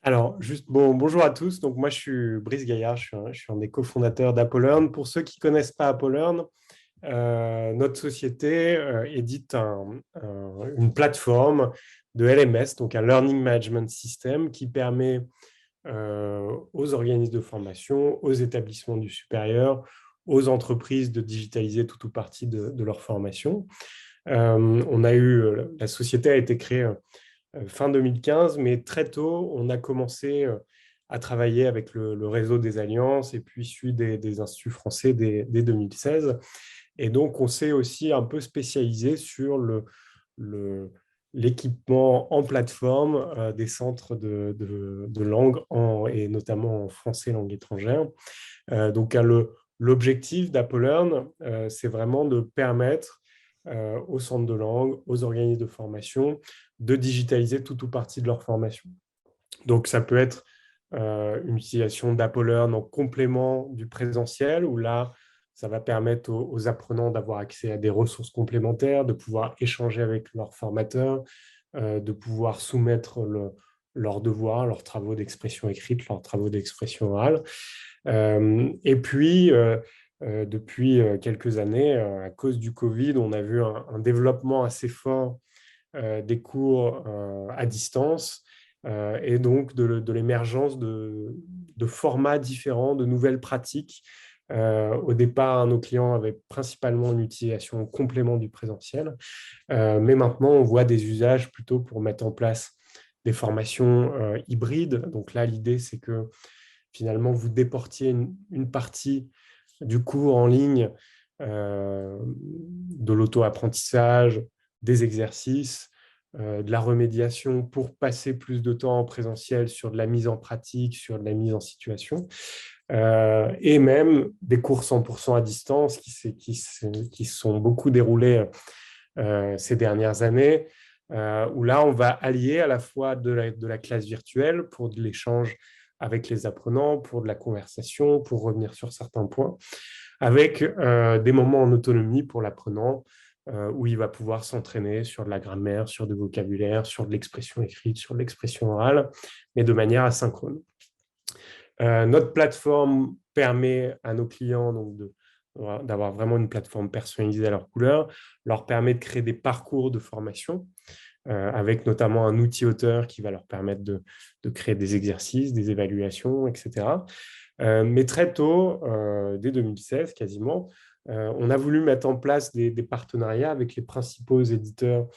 Alors, juste bonjour à tous. Donc, moi, je suis Brice Gaillard, je suis un des cofondateurs d'AppleLearn. Pour ceux qui ne connaissent pas AppleLearn, notre société édite une plateforme de LMS, donc un Learning Management System, qui permet aux organismes de formation, aux établissements du supérieur, aux entreprises de digitaliser tout ou partie de leur formation. La société a été créée fin 2015, mais très tôt, on a commencé à travailler avec le réseau des alliances et puis celui des instituts français dès 2016. Et donc, on s'est aussi un peu spécialisé sur le- l'équipement en plateforme des centres de langue, et notamment en français langue étrangère. Donc, l'objectif d'AppleLearn, c'est vraiment de permettre aux centres de langue, aux organismes de formation, de digitaliser tout ou partie de leur formation. Donc, ça peut être une utilisation d'AppleLearn en complément du présentiel, où là, ça va permettre aux apprenants d'avoir accès à des ressources complémentaires, de pouvoir échanger avec leurs formateurs, de pouvoir soumettre leurs devoirs, leurs travaux d'expression écrite, leurs travaux d'expression orale. Et puis, depuis quelques années, à cause du Covid, on a vu un développement assez fort des cours à distance et donc de l'émergence de formats différents, de nouvelles pratiques. Au départ, nos clients avaient principalement une utilisation en complément du présentiel, mais maintenant, on voit des usages plutôt pour mettre en place des formations hybrides. Donc là, l'idée, c'est que finalement, vous déportiez une partie du cours en ligne, de l'auto-apprentissage, des exercices, de la remédiation pour passer plus de temps en présentiel sur de la mise en pratique, sur de la mise en situation, et même des cours 100% à distance qui se sont beaucoup déroulés ces dernières années, où là, on va allier à la fois de la classe virtuelle pour de l'échange avec les apprenants, pour de la conversation, pour revenir sur certains points, avec des moments en autonomie pour l'apprenant, où il va pouvoir s'entraîner sur de la grammaire, sur du vocabulaire, sur de l'expression écrite, sur de l'expression orale, mais de manière asynchrone. Notre plateforme permet à nos clients d'avoir vraiment une plateforme personnalisée à leur couleur, leur permet de créer des parcours de formation, avec notamment un outil auteur qui va leur permettre de créer des exercices, des évaluations, etc. Mais très tôt, dès 2016 quasiment, on a voulu mettre en place des partenariats avec les principaux éditeurs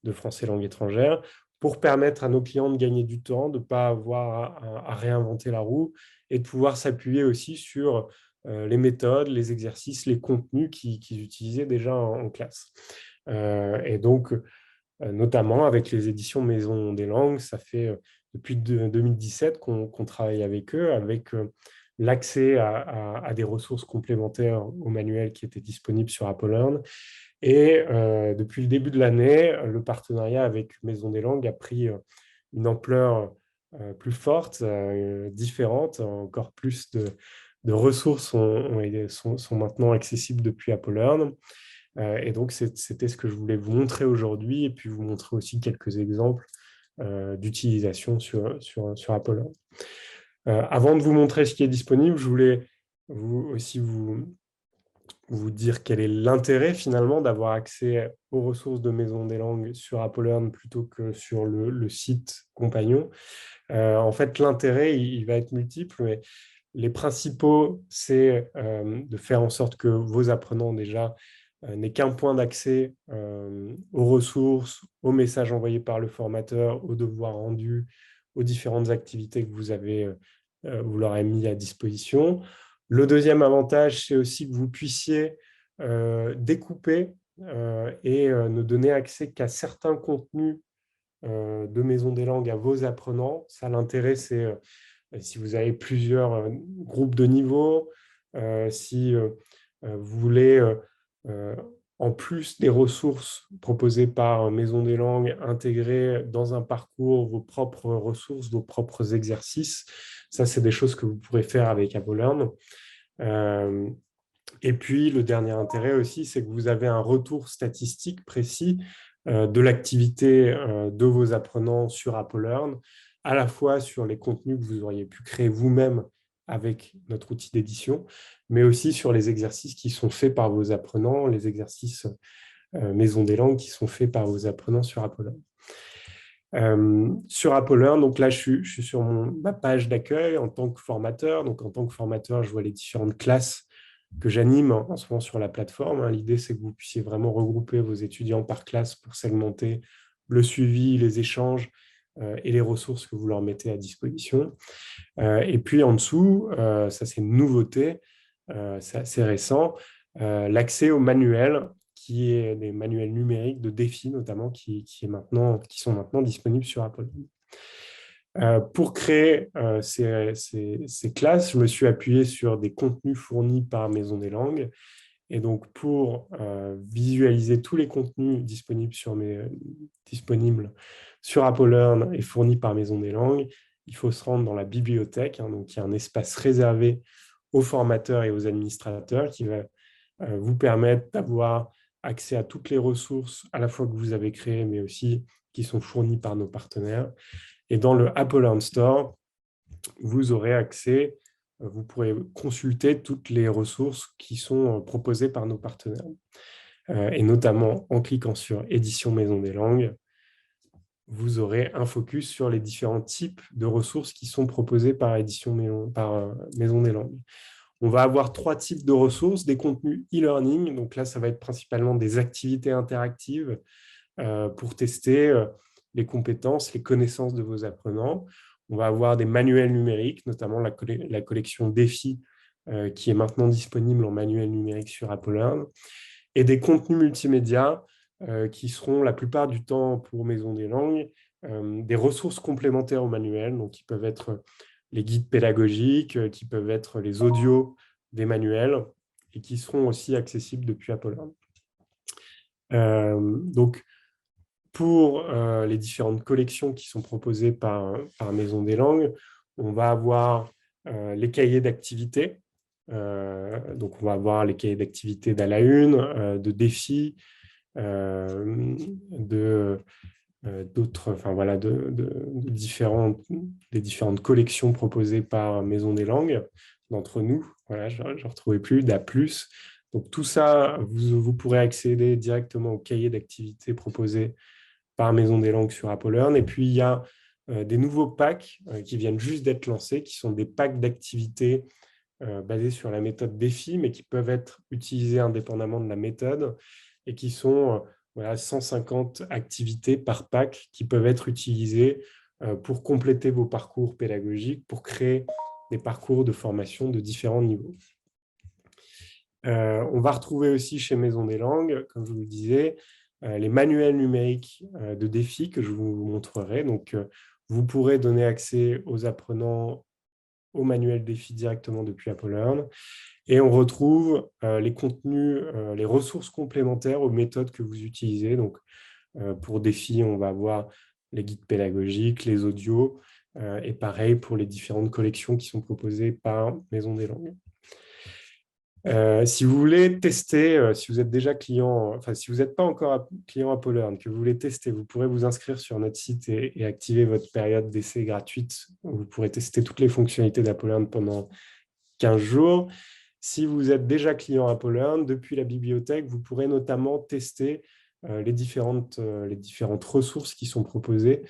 de français langue étrangère pour permettre à nos clients de gagner du temps, de ne pas avoir à réinventer la roue et de pouvoir s'appuyer aussi sur les méthodes, les exercices, les contenus qu'ils utilisaient déjà en classe. Et donc, notamment avec les éditions Maison des langues, ça fait depuis 2017 qu'on travaille avec eux, avec l'accès à des ressources complémentaires au manuel qui étaient disponibles sur AppleLearn. Et depuis le début de l'année, le partenariat avec Maison des langues a pris une ampleur plus forte, différente. Encore plus de ressources sont maintenant accessibles depuis AppleLearn. Et donc, c'était ce que je voulais vous montrer aujourd'hui et puis vous montrer aussi quelques exemples d'utilisation sur AppleLearn. Avant de vous montrer ce qui est disponible, je voulais vous dire quel est l'intérêt finalement d'avoir accès aux ressources de Maison des langues sur AppleLearn plutôt que sur le site compagnon. En fait, l'intérêt, il va être multiple, mais les principaux, c'est de faire en sorte que vos apprenants déjà n'aient qu'un point d'accès aux ressources, aux messages envoyés par le formateur, aux devoirs rendus, aux différentes activités que vous leur avez mis à disposition. Le deuxième avantage, c'est aussi que vous puissiez découper et ne donner accès qu'à certains contenus de Maison des langues à vos apprenants. Ça, l'intérêt, c'est si vous avez plusieurs groupes de niveau, si vous voulez, euh, en plus des ressources proposées par Maison des langues, intégrer dans un parcours vos propres ressources, vos propres exercices. Ça, c'est des choses que vous pourrez faire avec AppleLearn. Euh, et puis, le dernier intérêt aussi, c'est que vous avez un retour statistique précis de l'activité de vos apprenants sur AppleLearn. à la fois sur les contenus que vous auriez pu créer vous-même avec notre outil d'édition, mais aussi sur les exercices qui sont faits par vos apprenants, les exercices Maison des langues qui sont faits par vos apprenants sur Apollo. Sur Apollo, donc là, je suis sur ma page d'accueil en tant que formateur. Donc, en tant que formateur, je vois les différentes classes que j'anime en ce moment sur la plateforme. L'idée, c'est que vous puissiez vraiment regrouper vos étudiants par classe pour segmenter le suivi, les échanges et les ressources que vous leur mettez à disposition. Et puis, en dessous, ça, c'est une nouveauté, c'est assez récent, l'accès aux manuels qui est des manuels numériques de défis, notamment, qui sont maintenant disponibles sur Apple. Pour créer ces classes, je me suis appuyé sur des contenus fournis par Maison des langues. Et donc, pour visualiser tous les contenus disponibles sur Apple Learn et fournis par Maison des langues, il faut se rendre dans la bibliothèque. Donc, il y a un espace réservé aux formateurs et aux administrateurs qui va vous permettre d'avoir accès à toutes les ressources, à la fois que vous avez créées, mais aussi qui sont fournies par nos partenaires. Et dans le Apple Learn Store, vous aurez accès, vous pourrez consulter toutes les ressources qui sont proposées par nos partenaires. Et notamment, en cliquant sur Édition Maison des langues, vous aurez un focus sur les différents types de ressources qui sont proposées par Maison des langues. On va avoir 3 types de ressources, des contenus e-learning. Donc là, ça va être principalement des activités interactives pour tester les compétences, les connaissances de vos apprenants. On va avoir des manuels numériques, notamment la collection Défis, qui est maintenant disponible en manuel numérique sur Apple Learn, et des contenus multimédia qui seront la plupart du temps pour Maison des langues, des ressources complémentaires au manuel, donc qui peuvent être les guides pédagogiques, qui peuvent être les audios des manuels, et qui seront aussi accessibles depuis Apple Learn. Donc, pour les différentes collections qui sont proposées par Maison des langues, on va avoir les cahiers d'activités. Donc, on va avoir les cahiers d'activités d'à la une, de défis, d'autres, enfin voilà, des différentes collections proposées par Maison des langues d'entre nous. Voilà, je ne retrouvais plus d'A+. Donc, tout ça, vous pourrez accéder directement au cahier d'activités proposé par Maison des langues sur Apple Learn. Et puis, il y a des nouveaux packs qui viennent juste d'être lancés, qui sont des packs d'activités basés sur la méthode défi, mais qui peuvent être utilisés indépendamment de la méthode et qui sont 150 activités par pack qui peuvent être utilisées pour compléter vos parcours pédagogiques, pour créer des parcours de formation de différents niveaux. On va retrouver aussi chez Maison des langues, comme je vous le disais, les manuels numériques de défis que je vous montrerai. Donc, vous pourrez donner accès aux apprenants au manuel défi directement depuis Apple Learn. Et on retrouve les contenus, les ressources complémentaires aux méthodes que vous utilisez. Donc, pour défi, on va avoir les guides pédagogiques, les audios, et pareil pour les différentes collections qui sont proposées par Maison des langues. Si vous voulez tester, si vous êtes déjà client, enfin si vous n'êtes pas encore client Apple Learn, que vous voulez tester, vous pourrez vous inscrire sur notre site et activer votre période d'essai gratuite. Vous pourrez tester toutes les fonctionnalités d'Apple Learn pendant 15 jours. Si vous êtes déjà client Apple Learn, depuis la bibliothèque, vous pourrez notamment tester les différentes ressources qui sont proposées.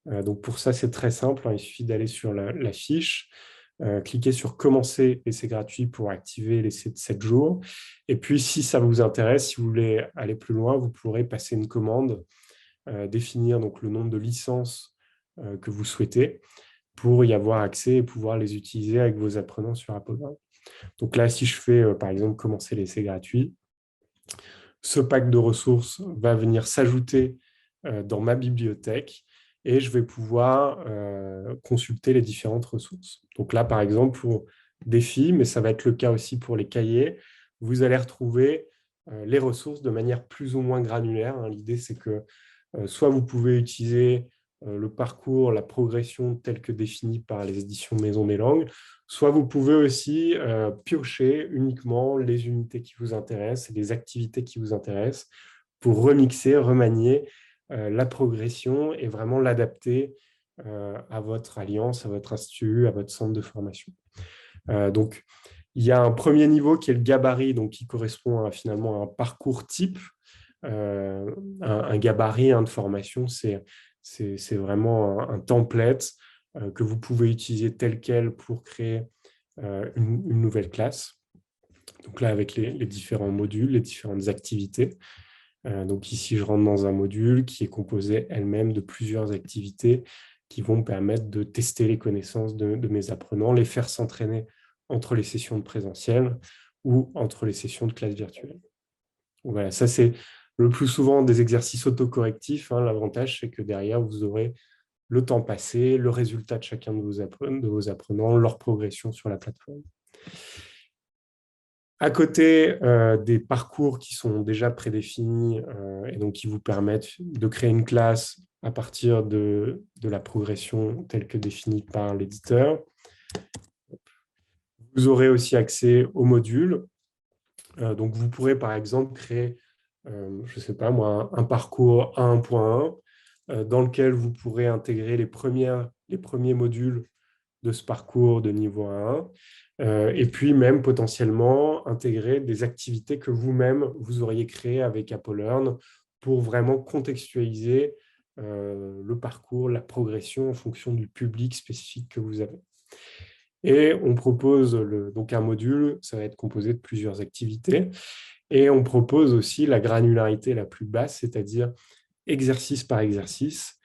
Donc pour ça, c'est très simple. Il suffit d'aller sur la fiche, cliquez sur commencer l'essai gratuit pour activer l'essai de 7 jours. Et puis, si ça vous intéresse, si vous voulez aller plus loin, vous pourrez passer une commande, définir donc le nombre de licences que vous souhaitez pour y avoir accès et pouvoir les utiliser avec vos apprenants sur Apple Learn. Donc là, si je fais, par exemple, commencer l'essai gratuit, ce pack de ressources va venir s'ajouter dans ma bibliothèque et je vais pouvoir consulter les différentes ressources. Donc là, par exemple, pour défis, mais ça va être le cas aussi pour les cahiers, vous allez retrouver les ressources de manière plus ou moins granulaire. L'idée, c'est que soit vous pouvez utiliser le parcours, la progression telle que définie par les éditions Maison des langues, soit vous pouvez aussi piocher uniquement les unités qui vous intéressent et les activités qui vous intéressent pour remixer, remanier la progression et vraiment l'adapter à votre alliance, à votre institut, à votre centre de formation. Donc, il y a un premier niveau qui est le gabarit, donc qui correspond finalement à un parcours type. Un gabarit de formation, c'est vraiment un template que vous pouvez utiliser tel quel pour créer une nouvelle classe. Donc là, avec les différents modules, les différentes activités. Donc ici, je rentre dans un module qui est composé elle-même de plusieurs activités qui vont me permettre de tester les connaissances de mes apprenants, les faire s'entraîner entre les sessions de présentiel ou entre les sessions de classe virtuelle. Voilà, ça c'est le plus souvent des exercices autocorrectifs. L'avantage, c'est que derrière, vous aurez le temps passé, le résultat de chacun de vos apprenants, leur progression sur la plateforme. À côté des parcours qui sont déjà prédéfinis et donc qui vous permettent de créer une classe à partir de la progression telle que définie par l'éditeur, vous aurez aussi accès aux modules. Donc, vous pourrez par exemple créer, je ne sais pas moi, un parcours 1.1 dans lequel vous pourrez intégrer les premiers modules de ce parcours de niveau 1, et puis même potentiellement intégrer des activités que vous-même, vous auriez créées avec AppleLearn pour vraiment contextualiser le parcours, la progression en fonction du public spécifique que vous avez. Et on propose donc un module, ça va être composé de plusieurs activités, et on propose aussi la granularité la plus basse, c'est-à-dire exercice par exercice.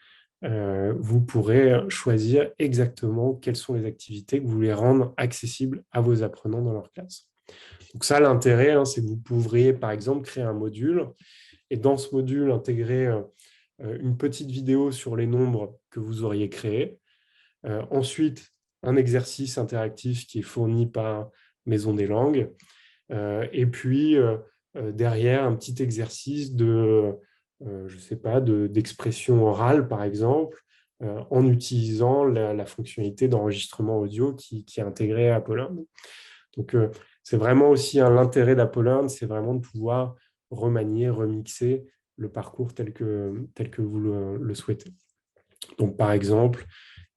Vous pourrez choisir exactement quelles sont les activités que vous voulez rendre accessibles à vos apprenants dans leur classe. Donc ça, l'intérêt, c'est que vous pourriez, par exemple, créer un module et dans ce module, intégrer une petite vidéo sur les nombres que vous auriez créés. Ensuite, un exercice interactif qui est fourni par Maison des langues. Et puis, derrière, un petit exercice je ne sais pas, d'expression orale, par exemple, en utilisant la fonctionnalité d'enregistrement audio qui est intégrée à AppleLearn. Donc, c'est vraiment aussi l'intérêt d'AppleLearn, c'est vraiment de pouvoir remanier, remixer le parcours tel que vous le souhaitez. Donc, par exemple,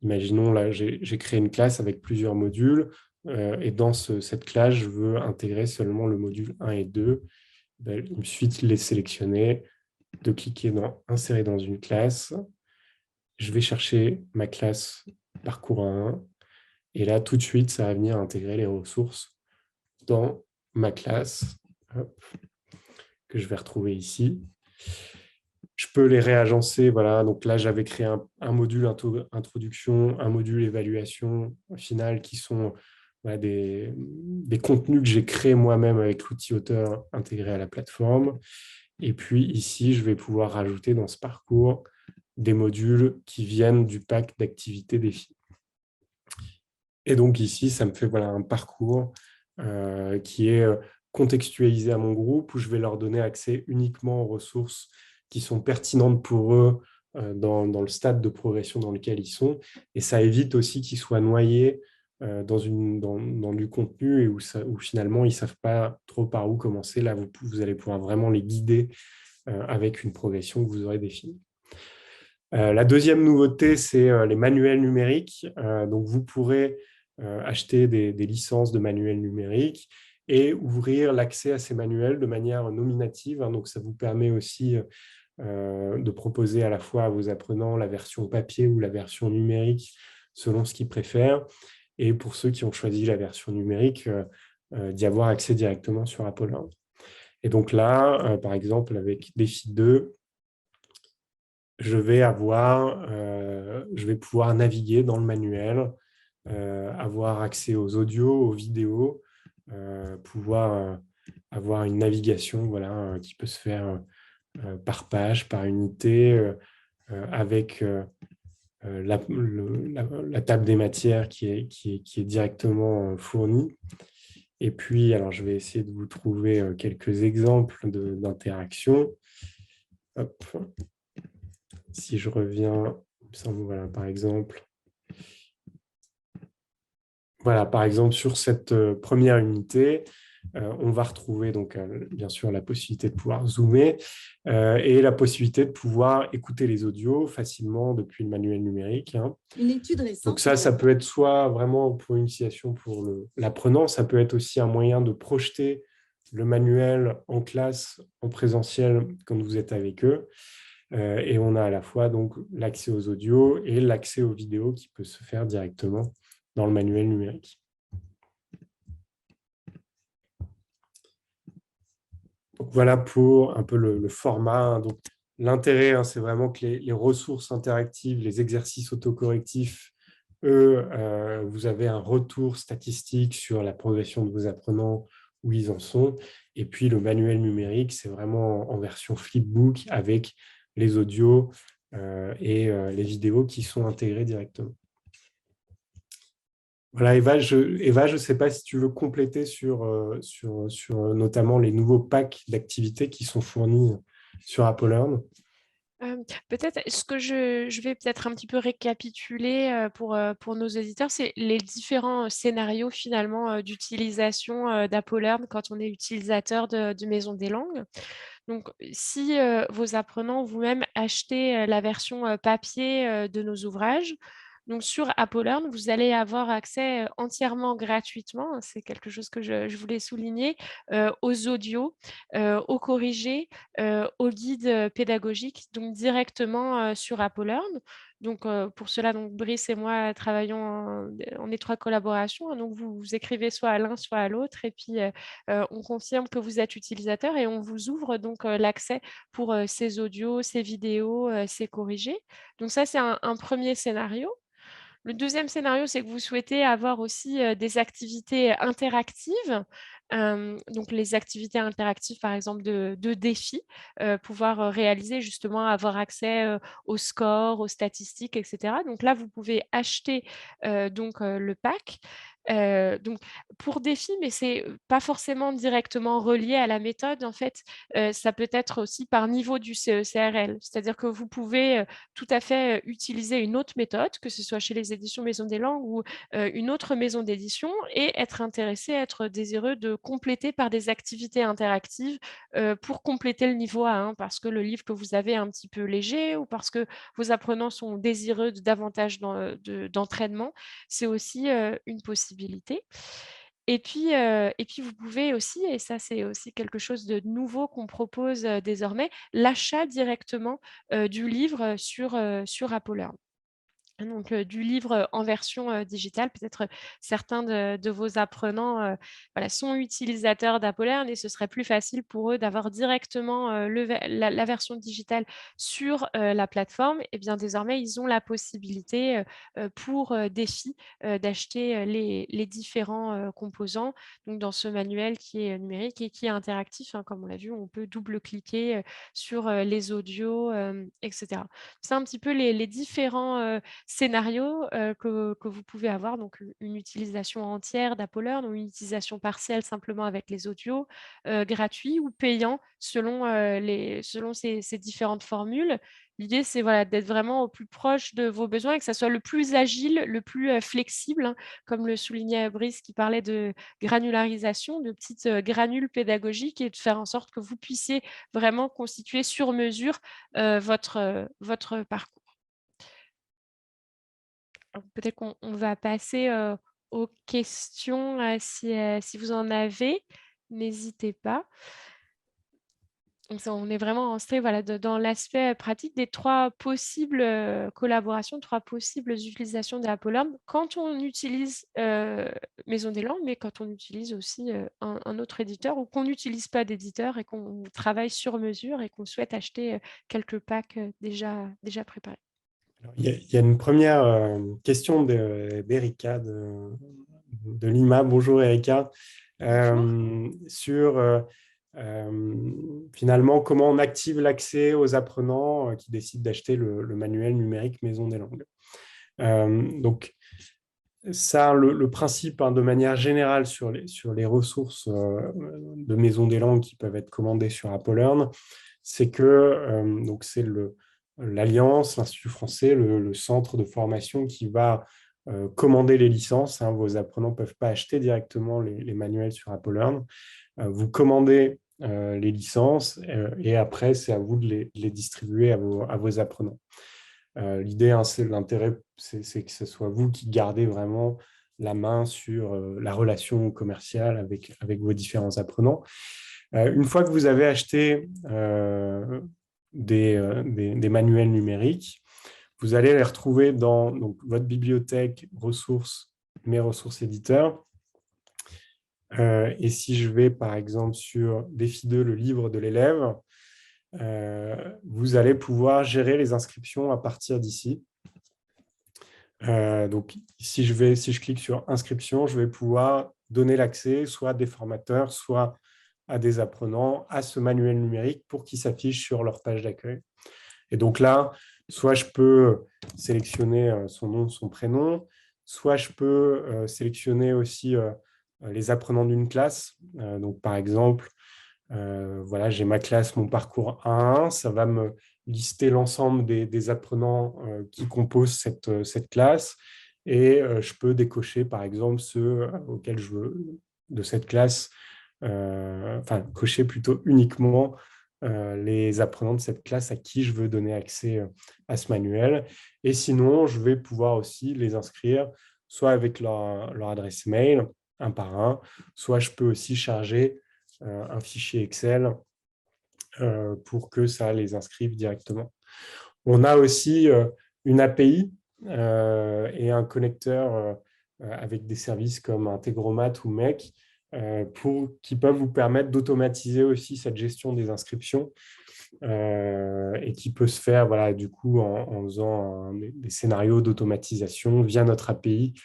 imaginons, là, j'ai créé une classe avec plusieurs modules, et dans cette classe, je veux intégrer seulement le module 1 et 2. Il me suffit de les sélectionner, de cliquer dans « Insérer dans une classe ». Je vais chercher ma classe parcours 1. Et là, tout de suite, ça va venir intégrer les ressources dans ma classe, hop, que je vais retrouver ici. Je peux les réagencer. Voilà. Donc là, j'avais créé un module introduction, un module évaluation finale qui sont des contenus que j'ai créés moi-même avec l'outil auteur intégré à la plateforme. Et puis ici, je vais pouvoir rajouter dans ce parcours des modules qui viennent du pack d'activités défis. Et donc ici, ça me fait un parcours qui est contextualisé à mon groupe, où je vais leur donner accès uniquement aux ressources qui sont pertinentes pour eux dans le stade de progression dans lequel ils sont. Et ça évite aussi qu'ils soient noyés dans du contenu et où finalement, ils ne savent pas trop par où commencer. Là, vous allez pouvoir vraiment les guider avec une progression que vous aurez définie. La deuxième nouveauté, c'est les manuels numériques. Donc, vous pourrez acheter des licences de manuels numériques et ouvrir l'accès à ces manuels de manière nominative. Donc, ça vous permet aussi de proposer à la fois à vos apprenants la version papier ou la version numérique selon ce qu'ils préfèrent. Et pour ceux qui ont choisi la version numérique, d'y avoir accès directement sur AppleLearn. Et donc là, par exemple, avec Défi 2, je vais pouvoir naviguer dans le manuel, avoir accès aux audios, aux vidéos, pouvoir avoir une navigation qui peut se faire par page, par unité, avec la table des matières qui est directement fournie. Et puis, alors, je vais essayer de vous trouver quelques exemples d'interaction. Si je reviens, il me semble, par exemple, sur cette première unité, On va retrouver donc bien sûr la possibilité de pouvoir zoomer et la possibilité de pouvoir écouter les audios facilement depuis le manuel numérique, hein. Une étude Donc récente ça peut être soit vraiment pour une utilisation pour l'apprenant, ça peut être aussi un moyen de projeter le manuel en classe, en présentiel, quand vous êtes avec eux. Et on a à la fois donc l'accès aux audios et l'accès aux vidéos qui peut se faire directement dans le manuel numérique. Donc voilà pour un peu le format. Donc l'intérêt, hein, c'est vraiment que les ressources interactives, les exercices autocorrectifs, eux, vous avez un retour statistique sur la progression de vos apprenants, où ils en sont. Et puis le manuel numérique, c'est vraiment en version flipbook avec les audios et les vidéos qui sont intégrées directement. Voilà, Eva, je ne sais pas si tu veux compléter sur notamment les nouveaux packs d'activités qui sont fournis sur AppleLearn. Peut-être, ce que je vais peut-être un petit peu récapituler pour nos auditeurs, c'est les différents scénarios finalement d'utilisation d'AppleLearn quand on est utilisateur de Maison des langues. Donc, si vos apprenants vous-même achetez la version papier de nos ouvrages, donc sur AppleLearn, vous allez avoir accès entièrement gratuitement, hein, c'est quelque chose que je voulais souligner, aux audios, aux corrigés, aux guides pédagogiques, donc directement sur AppleLearn. Donc, pour cela, donc, Brice et moi travaillons en étroite collaboration, hein, donc vous écrivez soit à l'un, soit à l'autre, et puis on confirme que vous êtes utilisateur et on vous ouvre donc l'accès pour ces audios, ces vidéos, ces corrigés. Donc ça, c'est un premier scénario. Le deuxième scénario, c'est que vous souhaitez avoir aussi des activités interactives. Donc les activités interactives, par exemple, de défis, pouvoir réaliser justement, avoir accès aux scores, aux statistiques, etc. Donc là, vous pouvez acheter le pack. Donc pour défi, mais c'est pas forcément directement relié à la méthode. En fait, ça peut être aussi par niveau du CECRL. C'est-à-dire que vous pouvez tout à fait utiliser une autre méthode, que ce soit chez les éditions Maison des langues ou une autre maison d'édition, et être intéressé, être désireux de compléter par des activités interactives pour compléter le niveau A1, parce que le livre que vous avez est un petit peu léger ou parce que vos apprenants sont désireux de davantage d'entraînement. C'est aussi une possibilité. Et puis, vous pouvez aussi, et ça c'est aussi quelque chose de nouveau qu'on propose désormais, l'achat directement du livre sur AppleLearn. Donc, du livre en version digitale. Peut-être certains de vos apprenants voilà, sont utilisateurs d'AppleLearn et ce serait plus facile pour eux d'avoir directement la version digitale sur la plateforme. Et bien désormais, ils ont la possibilité pour Défi d'acheter les différents composants donc dans ce manuel qui est numérique et qui est interactif, hein, comme on l'a vu, on peut double-cliquer sur les audios, etc. C'est un petit peu les différents scénarios que vous pouvez avoir, donc une utilisation entière d'AppleLearn ou une utilisation partielle simplement avec les audios, gratuits ou payants selon ces différentes formules. L'idée, c'est voilà, d'être vraiment au plus proche de vos besoins et que ça soit le plus agile, le plus flexible, hein, comme le soulignait Brice qui parlait de granularisation, de petites granules pédagogiques et de faire en sorte que vous puissiez vraiment constituer sur mesure votre parcours. Peut-être qu'on va passer aux questions si vous en avez. N'hésitez pas. Donc on est vraiment entré voilà, dans l'aspect pratique des trois possibles collaborations, trois possibles utilisations d'AppleLearn quand on utilise Maison des langues, mais quand on utilise aussi un autre éditeur ou qu'on n'utilise pas d'éditeur et qu'on travaille sur mesure et qu'on souhaite acheter quelques packs déjà préparés. Alors, il y a une première question d'Erika de Lima. Bonjour Erika. Sur finalement comment on active l'accès aux apprenants qui décident d'acheter le manuel numérique Maison des langues. Donc, ça, le principe, hein, de manière générale sur les ressources de Maison des langues qui peuvent être commandées sur AppleLearn, c'est que donc c'est l'Alliance, l'Institut français, le centre de formation qui va commander les licences, hein. Vos apprenants ne peuvent pas acheter directement les manuels sur AppleLearn. vous commandez les licences et après, c'est à vous de les distribuer à vos apprenants. L'idée, hein, l'intérêt, c'est que ce soit vous qui gardez vraiment la main sur la relation commerciale avec vos différents apprenants. Une fois que vous avez acheté des manuels numériques, vous allez les retrouver dans donc, votre bibliothèque ressources, mes ressources éditeurs. Et si je vais, par exemple, sur Défi 2, le livre de l'élève, vous allez pouvoir gérer les inscriptions à partir d'ici. Donc, si je clique sur inscription, je vais pouvoir donner l'accès soit à des formateurs, soit à des apprenants à ce manuel numérique pour qu'il s'affiche sur leur page d'accueil. Et donc là, soit je peux sélectionner son nom, son prénom, soit je peux sélectionner aussi les apprenants d'une classe. Donc, par exemple, voilà, j'ai ma classe, mon parcours 1-1, ça va me lister l'ensemble des apprenants qui composent cette classe et je peux décocher par exemple ceux auxquels je veux de cette classe, enfin cocher plutôt uniquement les apprenants de cette classe à qui je veux donner accès à ce manuel. Et sinon, je vais pouvoir aussi les inscrire soit avec leur adresse mail, un par un, soit je peux aussi charger un fichier Excel pour que ça les inscrive directement. On a aussi une API et un connecteur avec des services comme Integromat ou MEC qui peuvent vous permettre d'automatiser aussi cette gestion des inscriptions et qui peut se faire voilà, du coup en faisant des scénarios d'automatisation via notre API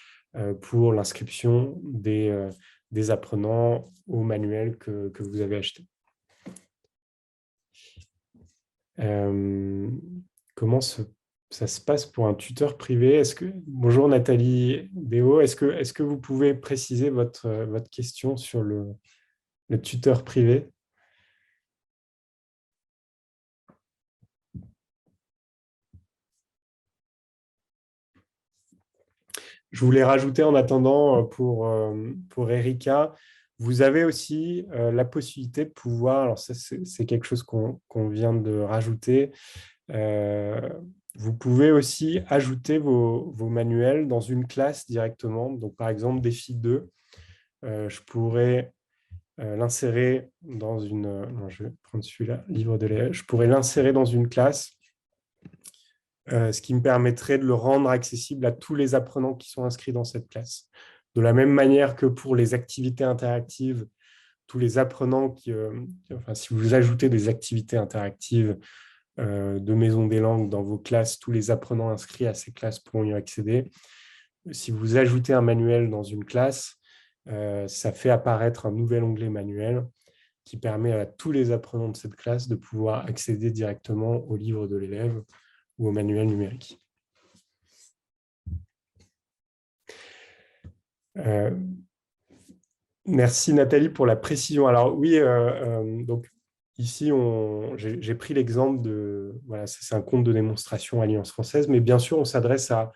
pour l'inscription des apprenants au manuel que vous avez acheté. Comment ça se passe pour un tuteur privé? Bonjour Nathalie Déo, est-ce que vous pouvez préciser votre question sur le tuteur privé? Je voulais rajouter en attendant pour Erika, vous avez aussi la possibilité de pouvoir, alors ça c'est quelque chose qu'on vient de rajouter, vous pouvez aussi ajouter vos manuels dans une classe directement. Donc par exemple, Défi 2, je pourrais l'insérer dans une... non, je vais prendre celui-là, livre de l'élève. Je pourrais l'insérer dans une classe ce qui me permettrait de le rendre accessible à tous les apprenants qui sont inscrits dans cette classe. De la même manière que pour les activités interactives, tous les apprenants enfin, si vous ajoutez des activités interactives de Maison des langues dans vos classes, tous les apprenants inscrits à ces classes pourront y accéder. Si vous ajoutez un manuel dans une classe, ça fait apparaître un nouvel onglet manuel qui permet à tous les apprenants de cette classe de pouvoir accéder directement au livre de l'élève ou au manuel numérique. Merci Nathalie pour la précision. Alors oui, donc ici j'ai pris l'exemple de, voilà, c'est un compte de démonstration Alliance française, mais bien sûr on s'adresse à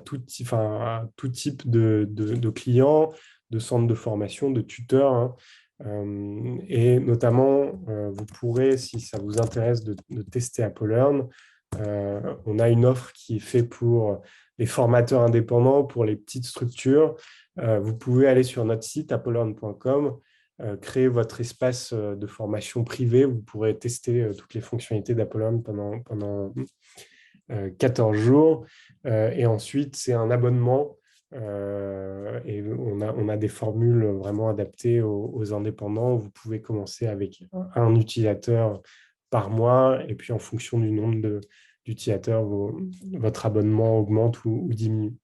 tout type de clients, de centres de formation, de tuteurs, hein. Et notamment, vous pourrez, si ça vous intéresse de tester AppleLearn, on a une offre qui est faite pour les formateurs indépendants, pour les petites structures. Vous pouvez aller sur notre site appleLearn.com, créer votre espace de formation privé. Vous pourrez tester toutes les fonctionnalités d'AppleLearn pendant 14 jours. Et ensuite, c'est un abonnement et on a des formules vraiment adaptées aux indépendants. Vous pouvez commencer avec un utilisateur par mois et puis en fonction du nombre d'utilisateurs, votre abonnement augmente ou diminue.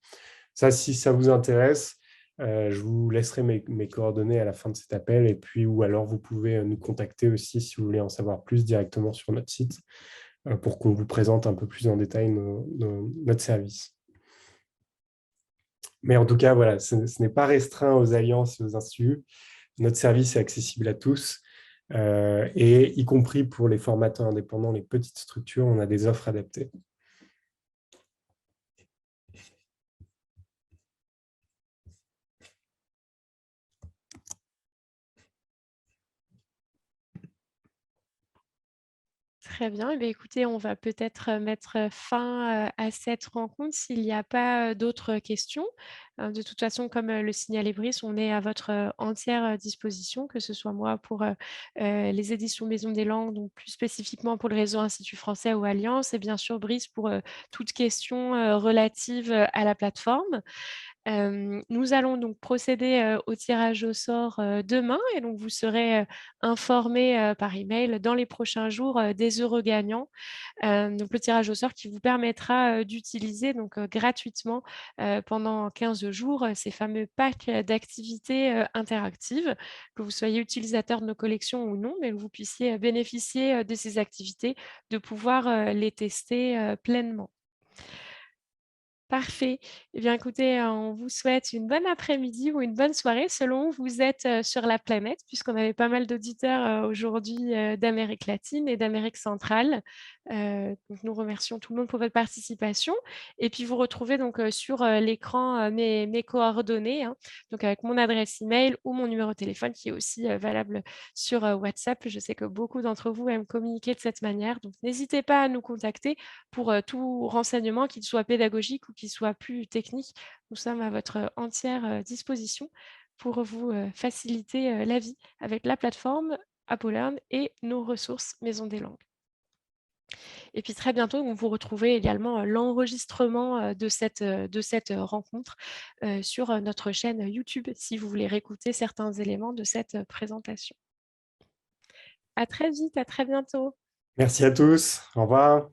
Ça, si ça vous intéresse, je vous laisserai mes coordonnées à la fin de cet appel et puis ou alors vous pouvez nous contacter aussi si vous voulez en savoir plus directement sur notre site pour qu'on vous présente un peu plus en détail notre service. Mais en tout cas, voilà, ce n'est pas restreint aux alliances et aux instituts. Notre service est accessible à tous, et y compris pour les formateurs indépendants, les petites structures, on a des offres adaptées. Très bien. Eh bien, écoutez, on va peut-être, mettre, fin, à cette rencontre s'il n'y a pas, d'autres questions. De toute façon, comme, le signalait Brice, on est à votre, entière, disposition, que ce soit moi pour, les éditions Maison des Langues, donc plus spécifiquement pour le réseau Institut français ou Alliance et bien sûr Brice pour, toute question, relative, à la plateforme. Nous allons donc procéder, au tirage au sort, demain et donc vous serez, informés, par email dans les prochains jours, des heureux gagnants. Donc le tirage au sort qui vous permettra, d'utiliser donc, gratuitement, pendant 15 jours, ces fameux packs, d'activités, interactives. Que vous soyez utilisateur de nos collections ou non, mais que vous puissiez, bénéficier, de ces activités, de pouvoir, les tester, pleinement. Parfait. Eh bien, écoutez, on vous souhaite une bonne après-midi ou une bonne soirée selon où vous êtes, sur la planète, puisqu'on avait pas mal d'auditeurs, aujourd'hui, d'Amérique latine et d'Amérique centrale. Donc nous remercions tout le monde pour votre participation et puis vous retrouvez donc, sur, l'écran, mes coordonnées, hein, donc avec mon adresse email ou mon numéro de téléphone qui est aussi, valable sur, WhatsApp. Je sais que beaucoup d'entre vous aiment communiquer de cette manière, donc n'hésitez pas à nous contacter pour, tout renseignement, qu'il soit pédagogique ou qu'il soit plus technique. Nous sommes à votre, entière, disposition pour vous, faciliter, la vie avec la plateforme AppleLearn et nos ressources Maison des Langues. Et puis très bientôt, vous retrouvez également, l'enregistrement, de cette, rencontre, sur, notre chaîne YouTube, si vous voulez réécouter certains éléments de cette, présentation. À très vite, à très bientôt. Merci à tous. Au revoir.